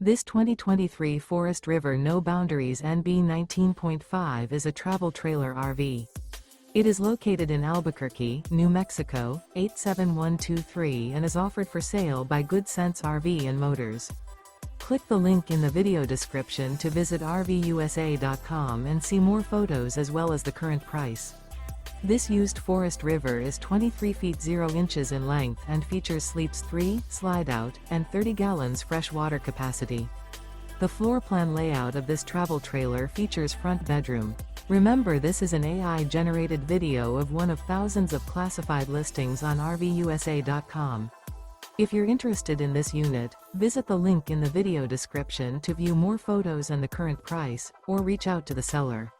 This 2023 Forest River No Boundaries NB 19.5 is a travel trailer RV. It is located in Albuquerque, New Mexico, 87123 and is offered for sale by Good Sense RV and Motors. Click the link in the video description to visit RVUSA.com and see more photos as well as the current price. This used Forest River is 23 feet 0 inches in length and features sleeps 3, Slideout, and 30 gallons fresh water capacity. The floor plan layout of this travel trailer features front bedroom. Remember, this is an AI-generated video of one of thousands of classified listings on RVUSA.com. If you're interested in this unit, visit the link in the video description to view more photos and the current price, or reach out to the seller.